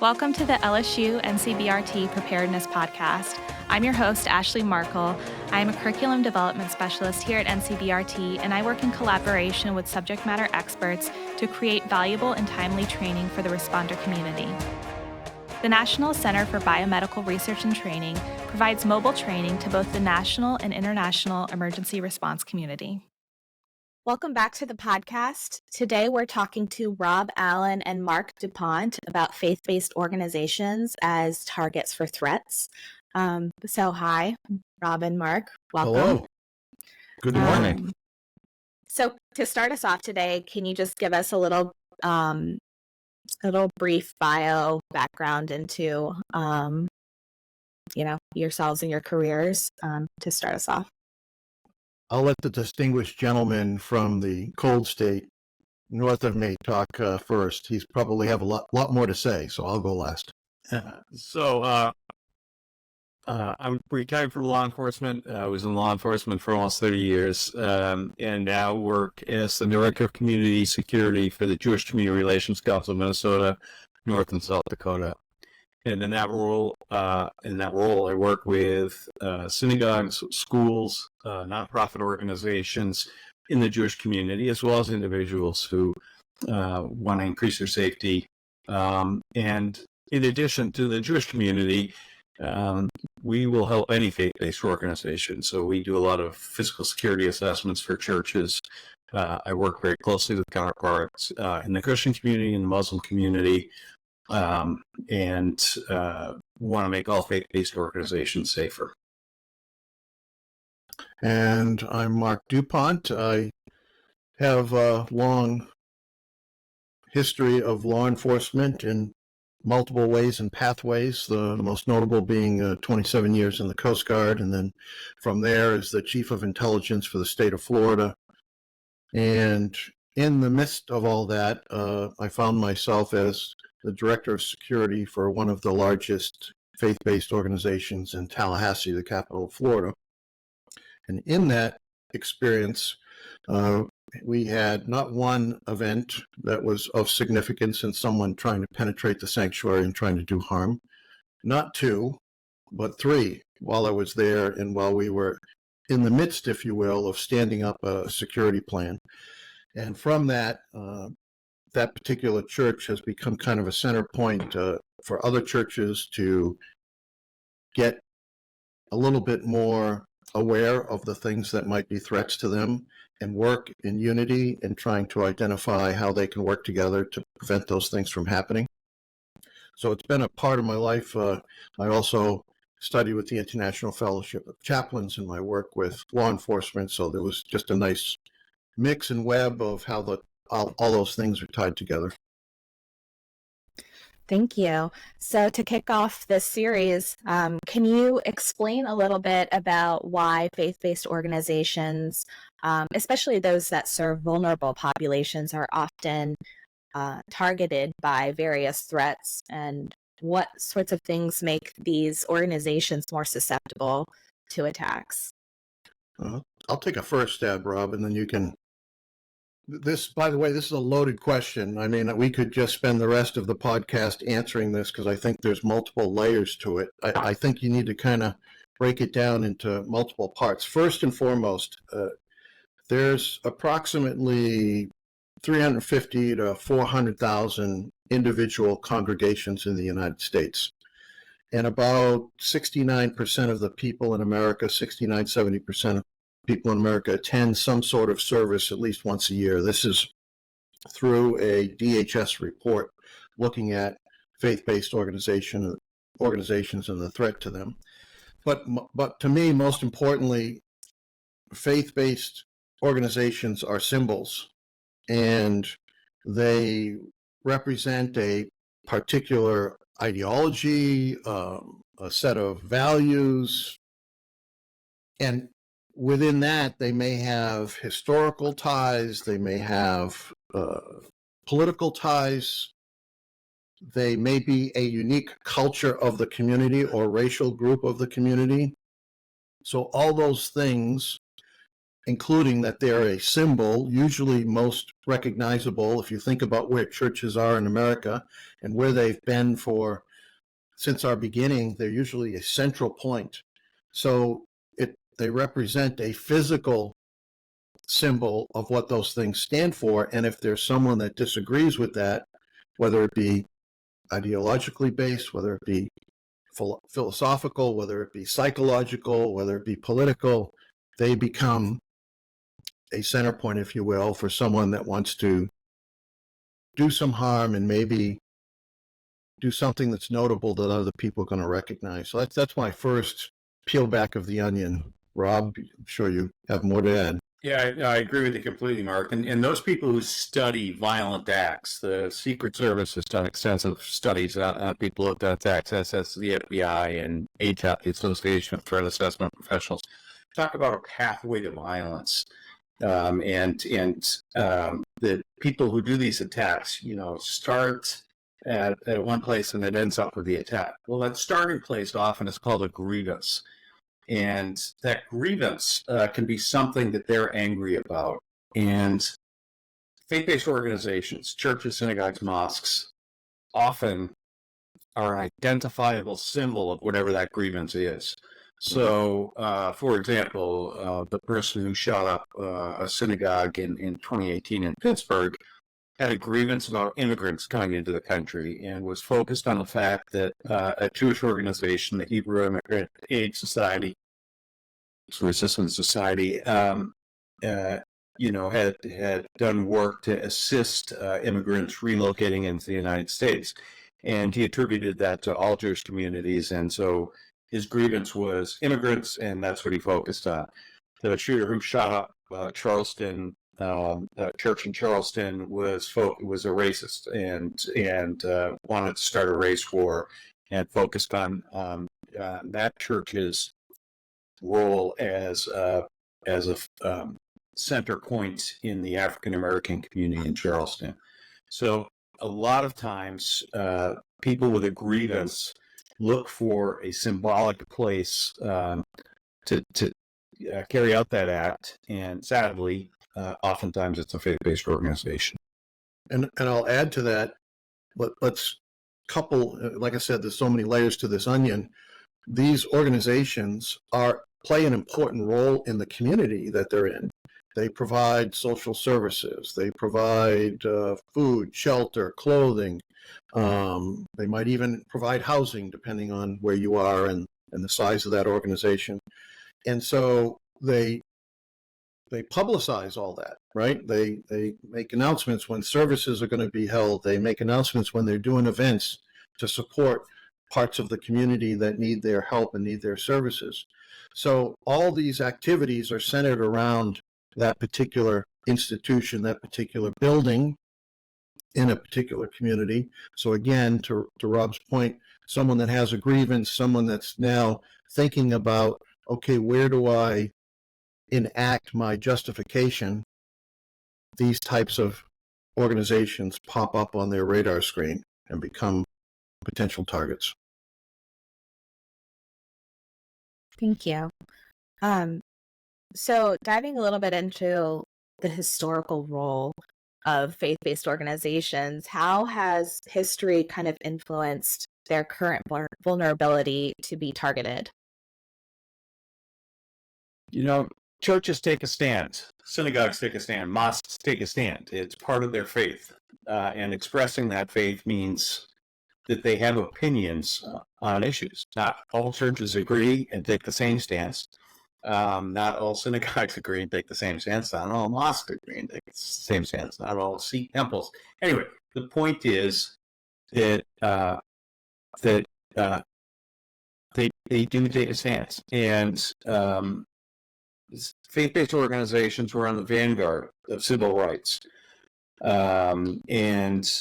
Welcome to the LSU NCBRT Preparedness Podcast. I'm your host, Ashley Markle. I am a curriculum development specialist here at NCBRT, and I work in collaboration with subject matter experts to create valuable and timely training for the responder community. The National Center for Biomedical Research and Training provides mobile training to both the national and international emergency response community. Welcome back to the podcast. Today we're talking to Rob Allen and Mark DuPont about faith-based organizations as targets for threats. Hi, Rob and Mark. Welcome. Hello. Good morning. So to start us off today, can you just give us a little brief bio background into yourselves and your careers to start us off? I'll let the distinguished gentleman from the cold state north of me talk first. He's probably have a lot more to say, so I'll go last. I'm retired from law enforcement. I was in law enforcement for almost 30 years, and now work as the Director of Community Security for the Jewish Community Relations Council of Minnesota, North and South Dakota. And in that role, I work with synagogues, schools, nonprofit organizations in the Jewish community, as well as individuals who want to increase their safety. And in addition to the Jewish community, we will help any faith-based organization. So we do a lot of physical security assessments for churches. I work very closely with counterparts in the Christian community and the Muslim community. And want to make all faith-based organizations safer. And I'm Mark DuPont. I have a long history of law enforcement in multiple ways and pathways, the most notable being 27 years in the Coast Guard, and then from there as the Chief of Intelligence for the state of Florida. And in the midst of all that, I found myself as the Director of Security for one of the largest faith-based organizations in Tallahassee, the capital of Florida. And in that experience, we had not one event that was of significance in someone trying to penetrate the sanctuary and trying to do harm. Not two, but three while I was there and while we were in the midst, if you will, of standing up a security plan. And from that, that particular church has become kind of a center point for other churches to get a little bit more aware of the things that might be threats to them and work in unity and trying to identify how they can work together to prevent those things from happening. So it's been a part of my life. I also studied with the International Fellowship of Chaplains in my work with law enforcement. So there was just a nice mix and web of how all those things are tied together. Thank you. So to kick off this series, can you explain a little bit about why faith-based organizations, especially those that serve vulnerable populations, are often targeted by various threats, and what sorts of things make these organizations more susceptible to attacks? I'll take a first stab, Rob, and then you can. By the way, this is a loaded question. I mean, we could just spend the rest of the podcast answering this because I think there's multiple layers to it. I think you need to kind of break it down into multiple parts. First and foremost, there's approximately 350 to 400,000 individual congregations in the United States. And about 69% of the people in America, 70% of people in America attend some sort of service at least once a year. This is through a DHS report looking at faith-based organizations and the threat to them. But to me, most importantly, faith-based organizations are symbols, and they represent a particular ideology, a set of values, and within that, they may have historical ties, they may have political ties, they may be a unique culture of the community or racial group of the community. So all those things including that they're a symbol, usually most recognizable if you think about where churches are in America and where they've been since our beginning. They're usually a central point. So they represent a physical symbol of what those things stand for. And if there's someone that disagrees with that, whether it be ideologically based, whether it be philosophical, whether it be psychological, whether it be political, they become a center point, if you will, for someone that wants to do some harm and maybe do something that's notable that other people are going to recognize. So that's my first peel back of the onion. Rob, I'm sure you have more to add. Yeah, I agree with you completely, Mark. And those people who study violent acts, the Secret Service has done extensive studies on people who have done attacks, as has the FBI and ATAP, the Association of Threat Assessment Professionals, talk about a pathway to violence. The people who do these attacks, start at one place and it ends up with the attack. Well, that starting place often is called a grievance. And that grievance can be something that they're angry about. And faith-based organizations, churches, synagogues, mosques, often are an identifiable symbol of whatever that grievance is. So, for example, the person who shot up a synagogue in 2018 in Pittsburgh had a grievance about immigrants coming into the country and was focused on the fact that a Jewish organization, the Hebrew Immigrant Aid Society, Resistance Society, had done work to assist immigrants relocating into the United States. And he attributed that to all Jewish communities. And so his grievance was immigrants, and that's what he focused on. The shooter who shot up Charleston, church in Charleston, was a racist and wanted to start a race war, and focused on that church's role as a center point in the African American community in Charleston. So a lot of times, people with a grievance look for a symbolic place to carry out that act, and sadly, oftentimes it's a faith-based organization. And I'll add to that, let's couple, like I said, there's so many layers to this onion. These organizations play an important role in the community that they're in. They provide social services. They provide food, shelter, clothing. They might even provide housing, depending on where you are and the size of that organization. And so they publicize all that, right? They make announcements when services are going to be held. They make announcements when they're doing events to support parts of the community that need their help and need their services. So all these activities are centered around that particular institution, that particular building in a particular community. So again, to Rob's point, someone that has a grievance, someone that's now thinking about, okay, where do I enact my justification? These types of organizations pop up on their radar screen and become potential targets. Thank you. So diving a little bit into the historical role of faith-based organizations, how has history kind of influenced their current vulnerability to be targeted? Churches take a stand, synagogues take a stand, mosques take a stand. It's part of their faith. And expressing that faith means that they have opinions on issues. Not all churches agree and take the same stance. Not all synagogues agree and take the same stance. Not all mosques agree and take the same stance. Not all Sikh temples. Anyway, the point is that they do take a stance, and faith-based organizations were on the vanguard of civil rights, and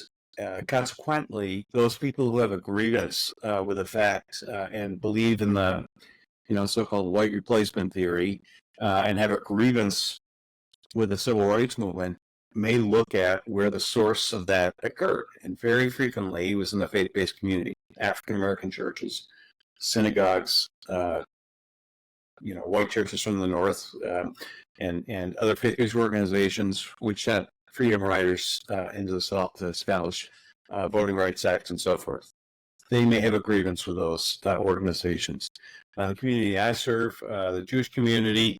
consequently, those people who have a grievance with the fact and believe in the so-called white replacement theory and have a grievance with the civil rights movement may look at where the source of that occurred. And very frequently it was in the faith-based community, African American churches, synagogues, white churches from the north, and other faith-based organizations which sent freedom riders into the south to establish voting rights acts and so forth. They may have a grievance with those organizations. The community I serve, the Jewish community,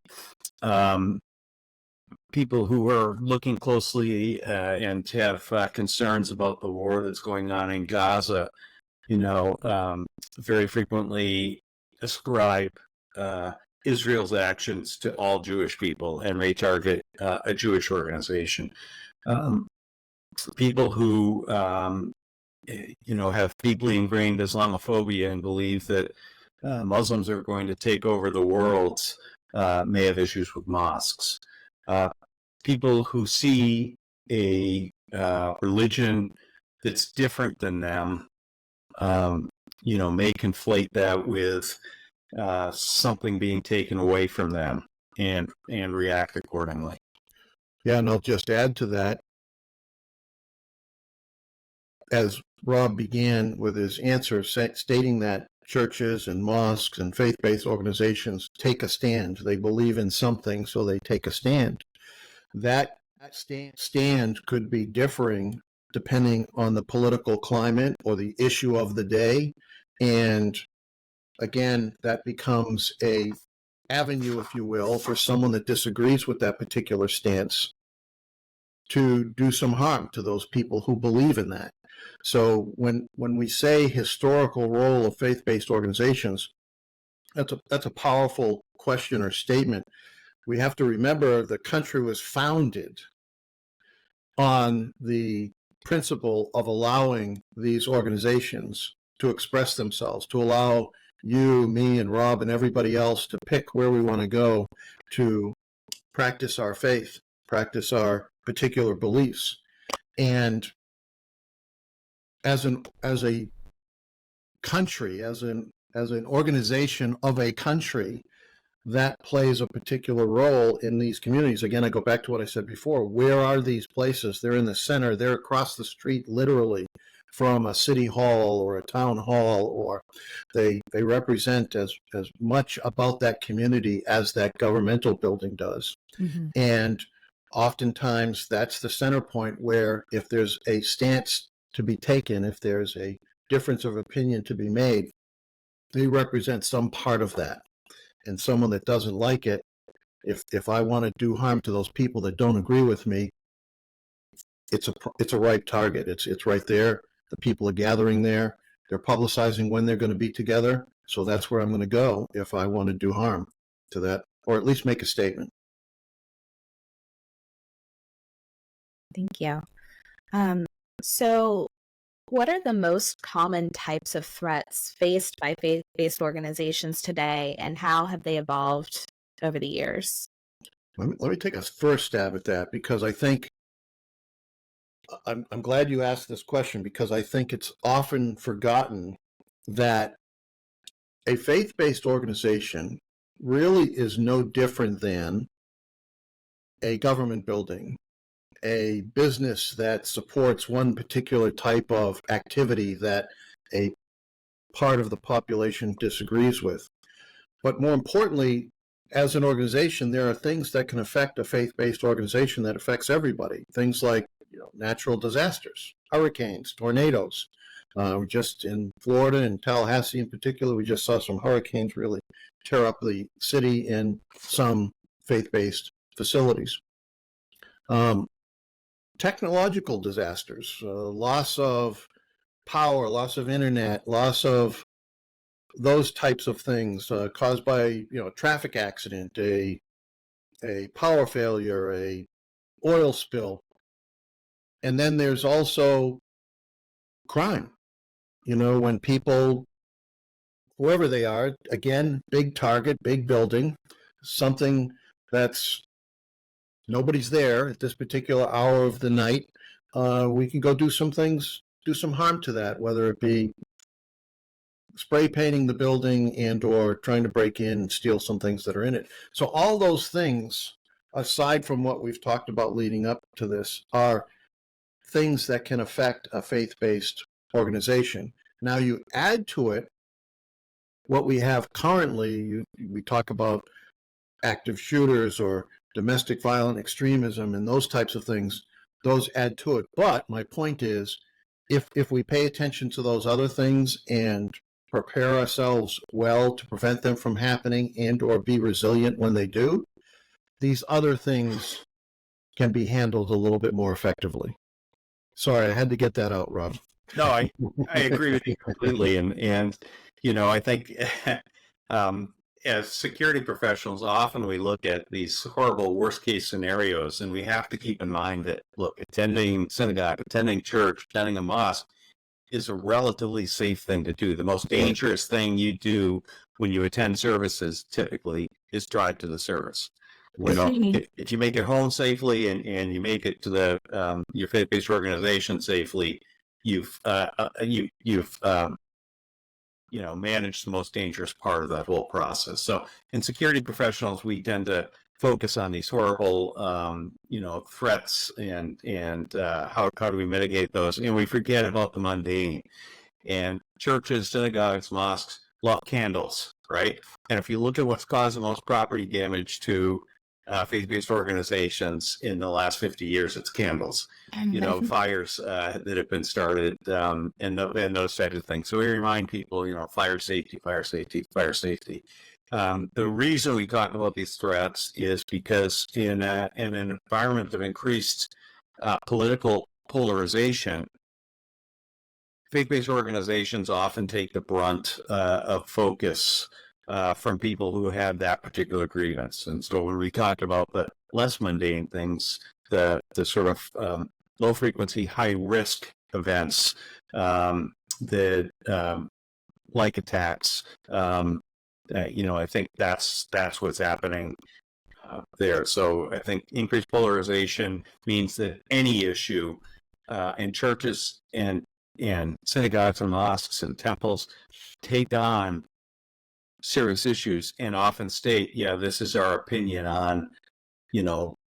people who are looking closely and have concerns about the war that's going on in Gaza, very frequently ascribe Israel's actions to all Jewish people and may target a Jewish organization. People who, have deeply ingrained Islamophobia and believe that Muslims are going to take over the world may have issues with mosques. People who see a religion that's different than them, may conflate that with something being taken away from them and react accordingly. Yeah, and I'll just add to that, as Rob began with his answer, stating that churches and mosques and faith-based organizations take a stand. They believe in something, so they take a stand. That stand could be differing depending on the political climate or the issue of the day. And again, that becomes a avenue, if you will, for someone that disagrees with that particular stance to do some harm to those people who believe in that. So when we say historical role of faith-based organizations, that's a powerful question or statement. We have to remember the country was founded on the principle of allowing these organizations to express themselves, to allow you, me, and Rob, and everybody else to pick where we want to go to practice our faith, practice our particular beliefs. And as a country, as an organization of a country, that plays a particular role in these communities. Again, I go back to what I said before. Where are these places? They're in the center. They're across the street, literally, from a city hall or a town hall, or they represent as much about that community as that governmental building does. Mm-hmm. And oftentimes that's the center point where if there's a stance to be taken, if there's a difference of opinion to be made, they represent some part of that. And someone that doesn't like it, if I want to do harm to those people that don't agree with me, it's a ripe target. It's right there. The people are gathering there. They're publicizing when they're going to be together. So that's where I'm going to go if I want to do harm to that, or at least make a statement. Thank you. So what are the most common types of threats faced by faith-based organizations today, and how have they evolved over the years? Let me take a first stab at that, because I think I'm glad you asked this question, because I think it's often forgotten that a faith-based organization really is no different than a government building, a business that supports one particular type of activity that a part of the population disagrees with. But more importantly, as an organization, there are things that can affect a faith-based organization that affects everybody. Things like natural disasters, hurricanes, tornadoes. Just in Florida and Tallahassee in particular, we just saw some hurricanes really tear up the city in some faith-based facilities. Technological disasters, loss of power, loss of internet, loss of those types of things caused by a traffic accident, a power failure, a oil spill. And then there's also crime. When people, whoever they are, again, big target, big building, something that's nobody's there at this particular hour of the night, we can go do some things, do some harm to that, whether it be spray painting the building and or trying to break in and steal some things that are in it. So all those things, aside from what we've talked about leading up to this, are things that can affect a faith-based organization. Now you add to it what we have currently, we talk about active shooters or domestic violent extremism and those types of things, those add to it. But my point is, if we pay attention to those other things and prepare ourselves well to prevent them from happening and or be resilient when they do, these other things can be handled a little bit more effectively. Sorry, I had to get that out, Rob. No, I agree with you completely. And I think as security professionals, often we look at these horrible worst case scenarios, and we have to keep in mind that, look, attending synagogue, attending church, attending a mosque is a relatively safe thing to do. The most dangerous thing you do when you attend services typically is drive to the service. If you make it home safely and you make it to the your faith-based organization safely, you've managed the most dangerous part of that whole process. So in security professionals, we tend to focus on these horrible threats and how do we mitigate those, and we forget about the mundane. And churches, synagogues, mosques love candles, right? And if you look at what's caused the most property damage to faith-based organizations in the last 50 years, it's candles. Fires that have been started and those types of things. So we remind people, fire safety, fire safety, fire safety. The reason we talk about these threats is because in an environment of increased political polarization, faith-based organizations often take the brunt of focus from people who have that particular grievance. And so when we talk about the less mundane things, the sort of low frequency, high risk events, like attacks, I think that's what's happening there. So I think increased polarization means that any issue in churches and synagogues and mosques and temples take on serious issues and often state, this is our opinion on,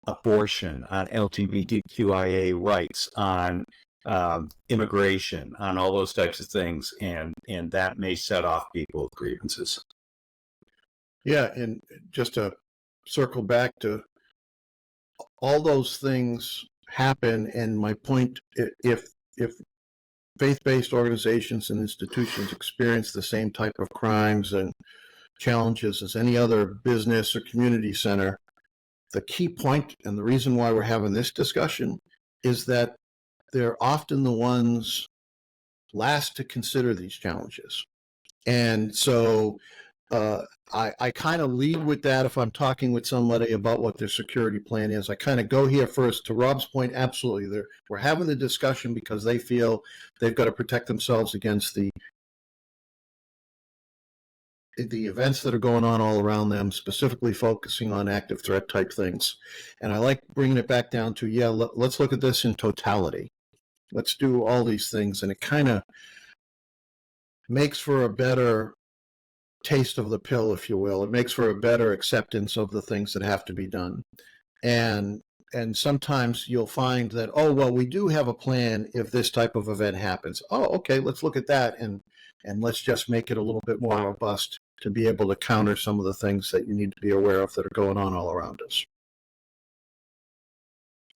abortion, on LGBTQIA rights, on immigration, on all those types of things, and that may set off people with grievances. Yeah, and just to circle back to all those things happen, and my point, if faith-based organizations and institutions experience the same type of crimes and challenges as any other business or community center, the key point and the reason why we're having this discussion is that they're often the ones last to consider these challenges. And so I kind of lead with that if I'm talking with somebody about what their security plan is. I kind of go here first. To Rob's point, absolutely. We're having the discussion because they feel they've got to protect themselves against the events that are going on all around them, specifically focusing on active threat type things. And I like bringing it back down to, let's look at this in totality. Let's do all these things. And it kind of makes for a better taste of the pill, if you will. It makes for a better acceptance of the things that have to be done. And sometimes you'll find that, we do have a plan if this type of event happens. Oh, okay, let's look at that and let's just make it a little bit more robust to be able to counter some of the things that you need to be aware of that are going on all around us.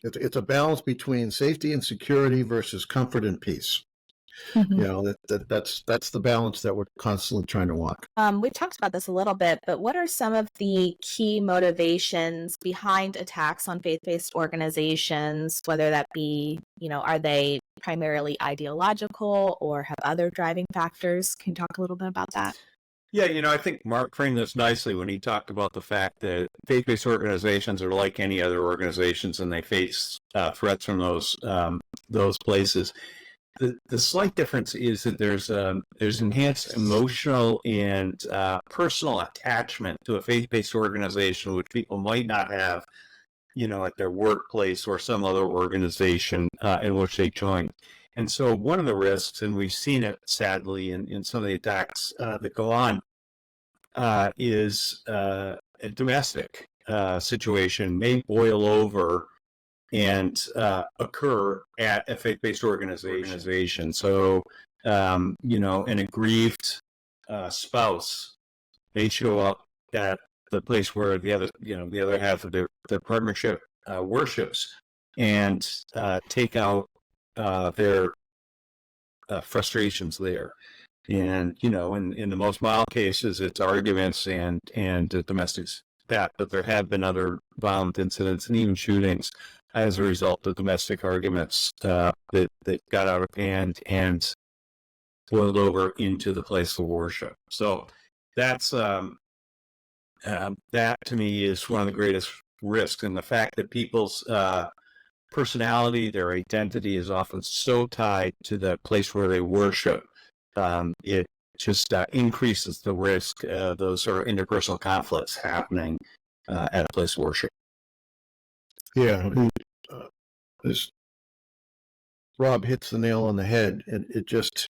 It's a balance between safety and security versus comfort and peace. Mm-hmm. That's the balance that we're constantly trying to walk. We've talked about this a little bit, but what are some of the key motivations behind attacks on faith-based organizations, whether that be, are they primarily ideological or have other driving factors? Can you talk a little bit about that? Yeah, I think Mark framed this nicely when he talked about the fact that faith-based organizations are like any other organizations, and they face threats from those places. The slight difference is that there's enhanced emotional and personal attachment to a faith-based organization, which people might not have, at their workplace or some other organization in which they join. And so one of the risks, and we've seen it sadly in some of the attacks that go on, is a domestic situation may boil over and occur at a faith-based organization. So, an aggrieved spouse may show up at the place where the other half of their partnership worships, and take out their frustrations there. And in the most mild cases, it's arguments and domestic spat, but there have been other violent incidents and even shootings as a result of domestic arguments that got out of hand and boiled over into the place of worship. So that's that to me is one of the greatest risks, and the fact that people's personality, their identity is often so tied to the place where they worship. It just increases the risk of those sort of interpersonal conflicts happening at a place of worship. Yeah, this Rob hits the nail on the head, and it just,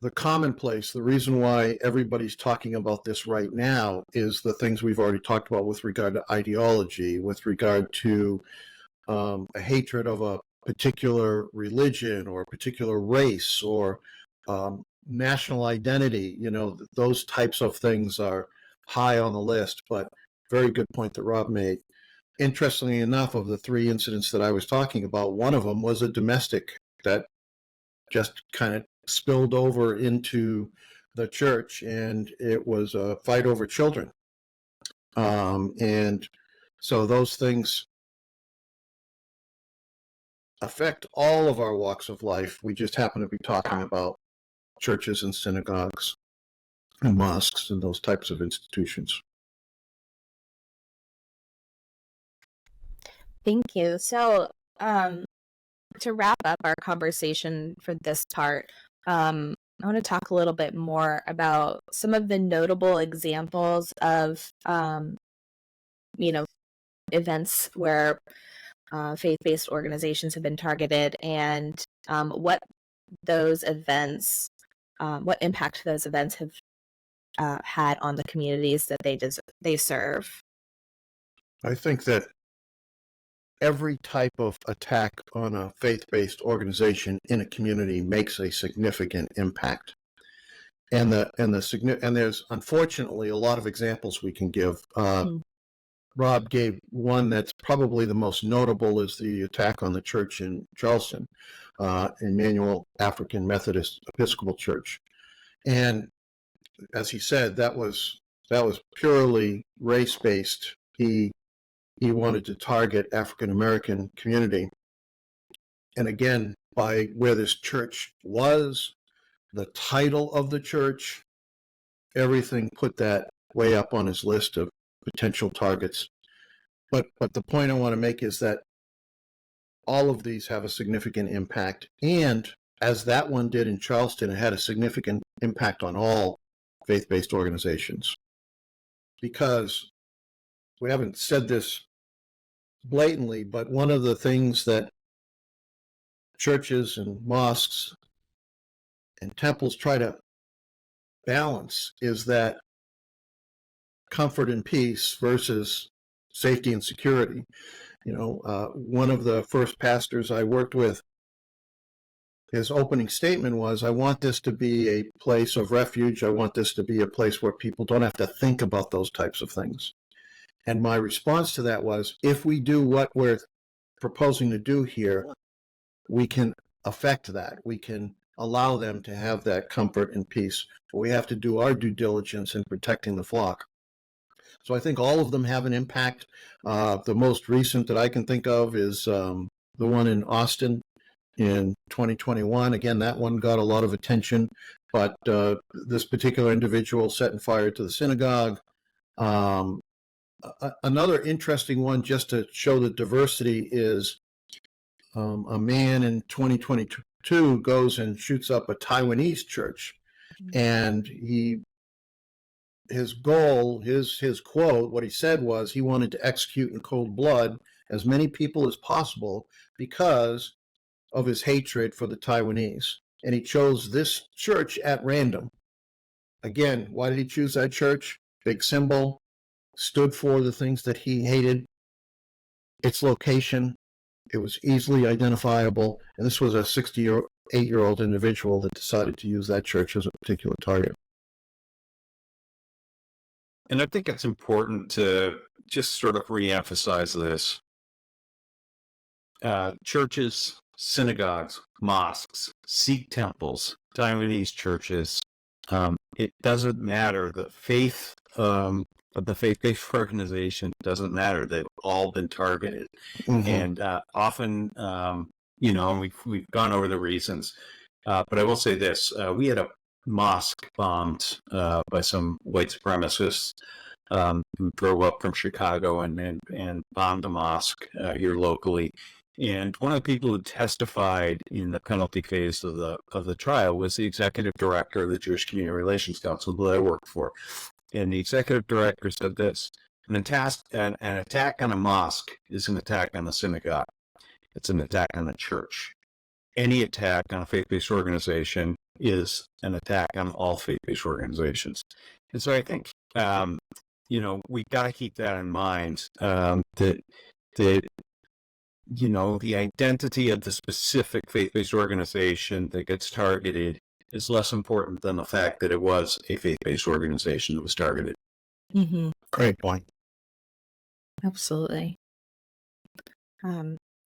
the commonplace, the reason why everybody's talking about this right now is the things we've already talked about with regard to ideology, with regard to a hatred of a particular religion or a particular race or national identity. Those types of things are high on the list, but very good point that Rob made. Interestingly enough, of the 3 incidents that I was talking about, one of them was a domestic that just kind of spilled over into the church, and it was a fight over children. And so those things affect all of our walks of life. We just happen to be talking about churches and synagogues and mosques and those types of institutions. Thank you. So, to wrap up our conversation for this part, I want to talk a little bit more about some of the notable examples of, events where faith-based organizations have been targeted, and what those events, what impact those events have had on the communities that they serve. I think that every type of attack on a faith-based organization in a community makes a significant impact, and there's unfortunately a lot of examples we can give. Rob gave one that's probably the most notable, is the attack on the church in Charleston, Emmanuel African Methodist Episcopal Church, and as he said, that was purely race-based. He wanted to target African American community. And again, by where this church was, the title of the church, everything put that way up on his list of potential targets. But the point I want to make is that all of these have a significant impact. And as that one did in Charleston, it had a significant impact on all faith-based organizations. Because we haven't said this blatantly, but one of the things that churches and mosques and temples try to balance is that comfort and peace versus safety and security. One of the first pastors I worked with, his opening statement was, I want this to be a place of refuge. I want this to be a place where people don't have to think about those types of things. And my response to that was, if we do what we're proposing to do here, we can affect that. We can allow them to have that comfort and peace. But we have to do our due diligence in protecting the flock. So I think all of them have an impact. The most recent that I can think of is the one in Austin in 2021. Again, that one got a lot of attention, but this particular individual set fire to the synagogue. Another interesting one, just to show the diversity, is a man in 2022 goes and shoots up a Taiwanese church, and his goal, his quote, what he said was he wanted to execute in cold blood as many people as possible because of his hatred for the Taiwanese, and he chose this church at random. Again, why did he choose that church? Big symbol. Stood for the things that he hated, its location, it was easily identifiable, and this was a 68-year-old individual that decided to use that church as a particular target. And I think it's important to just sort of reemphasize this. Churches, synagogues, mosques, Sikh temples, Taiwanese churches. It doesn't matter. The faith of the faith-based organization doesn't matter. They've all been targeted, and often, we've gone over the reasons. But I will say this: we had a mosque bombed by some white supremacists who drove up from Chicago and bombed a mosque here locally. And one of the people who testified in the penalty phase of the trial was the executive director of the Jewish Community Relations Council that I worked for. And the executive director said this: an attack on a mosque is an attack on a synagogue. It's an attack on a church. Any attack on a faith-based organization is an attack on all faith-based organizations. And so I think, we got to keep that in mind, that the identity of the specific faith-based organization that gets targeted is less important than the fact that it was a faith-based organization that was targeted. Mm-hmm. Great point. Absolutely.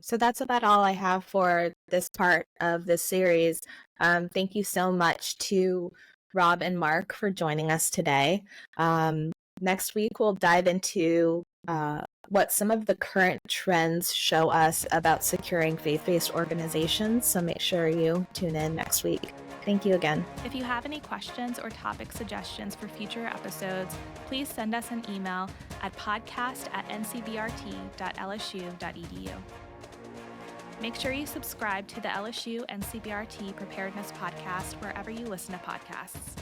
So that's about all I have for this part of this series. Thank you so much to Rob and Mark for joining us today. Next week, we'll dive into what some of the current trends show us about securing faith-based organizations. So make sure you tune in next week. Thank you again. If you have any questions or topic suggestions for future episodes, please send us an email at podcast@ncbrt.lsu.edu. Make sure you subscribe to the LSU NCBRT Preparedness Podcast wherever you listen to podcasts.